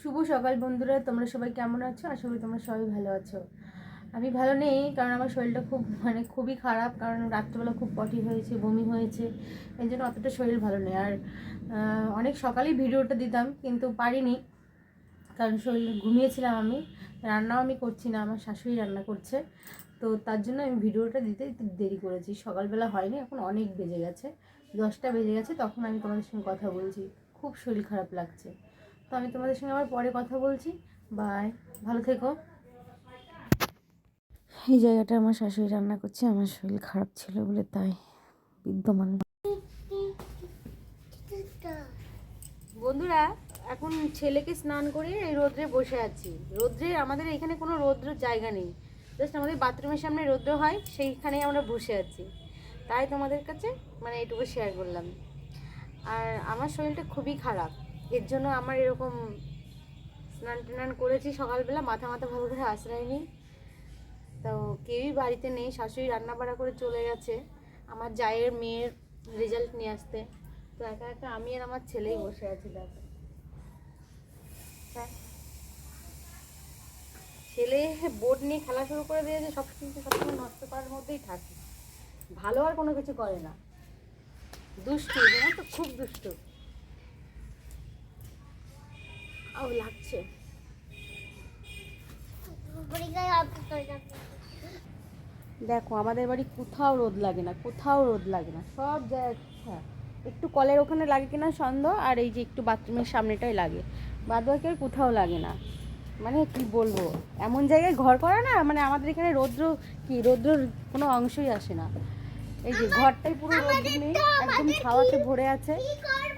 শুভ সকাল বন্ধুরা, তোমরা সবাই কেমন আছো? আশা করি তোমরা সবাই ভালো আছো। আমি ভালো নেই, কারণ আমার শরীরটা খুবই খারাপ, কারণ রাত্রেবেলা খুব পটি হয়েছে, বমি হয়েছে, এই জন্য অতটা শরীর ভালো নেই। আর অনেক সকালেই ভিডিওটা দিতাম, কিন্তু পারিনি, কারণ শরীর ঘুমিয়েছিলাম। আমি রান্নাও আমি করছি না, আমার শাশুড়ি রান্না করছে, তো তার জন্য আমি ভিডিওটা দিতে একটু দেরি করেছি। সকালবেলা হয়নি, এখন অনেক বেজে গেছে, 10টা বেজে গেছে, তখন আমি তোমাদের সঙ্গে কথা বলছি। খুব শরীর খারাপ লাগছে, তো আমি তোমাদের সঙ্গে আবার পরে কথা বলছি। বাই, ভালো থেকো। এই জায়গাটা আমার শাশুড়ি রান্না করছে, আমার শরীর খারাপ ছিল বলে তাই বিদ্যমান। বন্ধুরা, এখন ছেলেকে স্নান করে এই রোদ্রে বসে আছি। রোদ্রে আমাদের এখানে কোনো রৌদ্রের জায়গা নেই, জাস্ট আমাদের বাথরুমের সামনে রৌদ্র হয়, সেইখানেই আমরা বসে আছি। তাই তোমাদের কাছে এইটুকু শেয়ার করলাম। আর আমার শরীরটা খুবই খারাপ, এর জন্য আমার এরকম স্নান টান করেছি সকালবেলা, মাথা ভালো করে আশ্রয় নেই। তো কেউই বাড়িতে নেই, শাশুড়ি রান্না বাড়া করে চলে গেছে আমার জায়ের মেয়ের রেজাল্ট নিয়ে আসতে। তো একা একা আমি আর আমার ছেলেই বসে আছি। দেখো, ছেলে বোর্ড নিয়ে খেলা শুরু করে দিয়েছে, সবসময় নষ্ট করার মধ্যেই থাকে, ভালো আর কোনো কিছু করে না। দুষ্টু, জানো তো, খুব দুষ্টু। লাগছে। দেখো, আমাদের বাড়ি কোথাও রোদ লাগে না, সব জায়গায় একটু কলের ওখানে লাগে কিনা সন্দেহ, আর এই যে একটু বাথরুমের সামনেটাই লাগে, বাদ বাকি আর কোথাও লাগে না। কি বলবো, এমন জায়গায় ঘর করা না, আমাদের এখানে রৌদ্রর কোনো অংশই আসে না। এই যে ঘরটাই পুরো রৌদ্র নেই, একদম ছাওয়াতে ভরে আছে,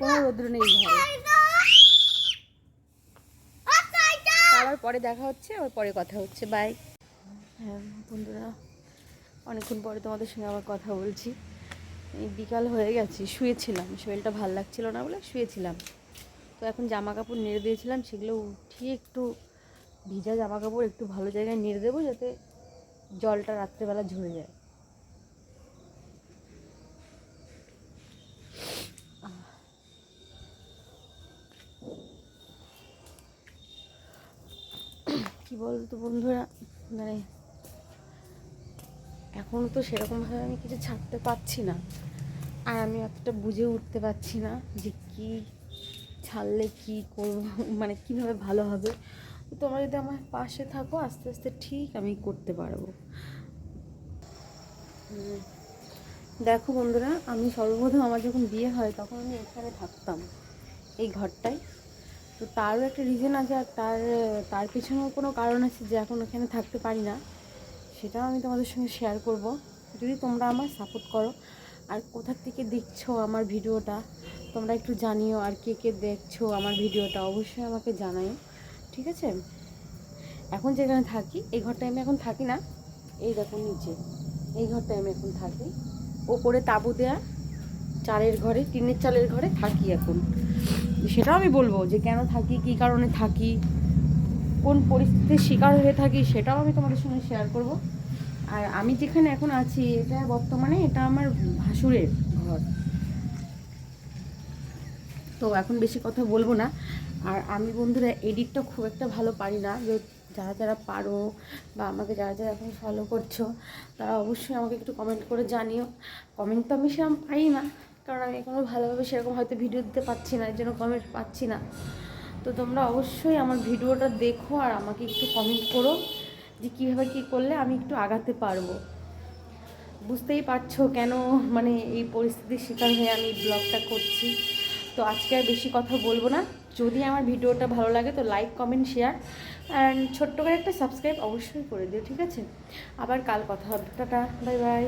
কোনো রৌদ্র নেই ঘরে। আবার পরে দেখা হচ্ছে, আবার পরে কথা হচ্ছে। বাই। হ্যাঁ বন্ধুরা, অনেকক্ষণ পরে তোমাদের সঙ্গে আবার কথা বলছি। এই বিকাল হয়ে গেছে, শুয়েছিলাম, শরীরটা ভালো লাগছিল না বলে শুয়েছিলাম। তো এখন জামা কাপড় নেড়ে দিয়েছিলাম, সেগুলো উঠিয়ে একটু ভিজা জামা কাপড় একটু ভালো জায়গায় নেড়ে দেবো, যাতে জলটা রাত্রেবেলা ঝরে যায়। কি বলতো বন্ধুরা, এখনও তো সেরকমভাবে আমি কিছু ছাড়তে পারছি না, আর আমি অতটা বুঝে উঠতে পারছি না যে কি ছাড়লে কি করবো, কীভাবে ভালো হবে। তো তোমরা যদি আমার পাশে থাকো, আস্তে আস্তে ঠিক আমি করতে পারবো। দেখো বন্ধুরা, আমি সর্বপ্রথম আমার যখন বিয়ে হয় তখন আমি এখানে থাকতাম, এই ঘরটায়। তো তারও একটা রিজন আছে, আর তার পিছনেও কোনো কারণ আছে যে এখন এখানে থাকতে পারি না, সেটাও আমি তোমাদের সঙ্গে শেয়ার করব, যদি তোমরা আমার সাপোর্ট করো। আর কোথা থেকে দেখছো আমার ভিডিওটা তোমরা একটু জানিও, আর কে কে দেখছো আমার ভিডিওটা অবশ্যই আমাকে জানাও, ঠিক আছে? এখন যেখানে থাকি, এই ঘরটায় আমি এখন থাকি না, এই দেখো নিচে এই ঘরটায় আমি এখন থাকি, ওপরে তাঁবু দেয়া চালের ঘরে, টিনের চালের ঘরে থাকি এখন। সেটাও আমি বলবো যে কেন থাকি, কী কারণে থাকি, কোন পরিস্থিতির শিকার হয়ে থাকি, সেটাও আমি তোমাদের সঙ্গে শেয়ার করব। আর আমি যেখানে এখন আছি, এটা বর্তমানে এটা আমার ভাসুরের ঘর। তো এখন বেশি কথা বলবো না। আর আমি বন্ধুরা এডিটটা খুব একটা ভালো পারি না, যে যারা যারা পারো বা আমাকে যারা যারা এখন ফলো করছো, তারা অবশ্যই আমাকে একটু কমেন্ট করে জানিও। কমেন্ট তো আমি সেরকম পাই না, কারণ আমি এখনও ভালোভাবে সেরকম হয়তো ভিডিও দিতে পারছি না, এর জন্য কমেন্ট পাচ্ছি না। তো তোমরা অবশ্যই আমার ভিডিওটা দেখো আর আমাকে একটু কমেন্ট করো যে কীভাবে কী করলে আমি একটু আগাতে পারবো। বুঝতেই পারছো কেন এই পরিস্থিতির শিকার হয়ে আমি ব্লগটা করছি। তো আজকে আর বেশি কথা বলবো না। যদি আমার ভিডিওটা ভালো লাগে তো লাইক, কমেন্ট, শেয়ার অ্যান্ড ছোট্ট করে একটা সাবস্ক্রাইব অবশ্যই করে দিও, ঠিক আছে? আবার কাল কথা হবে। Tata, bye bye.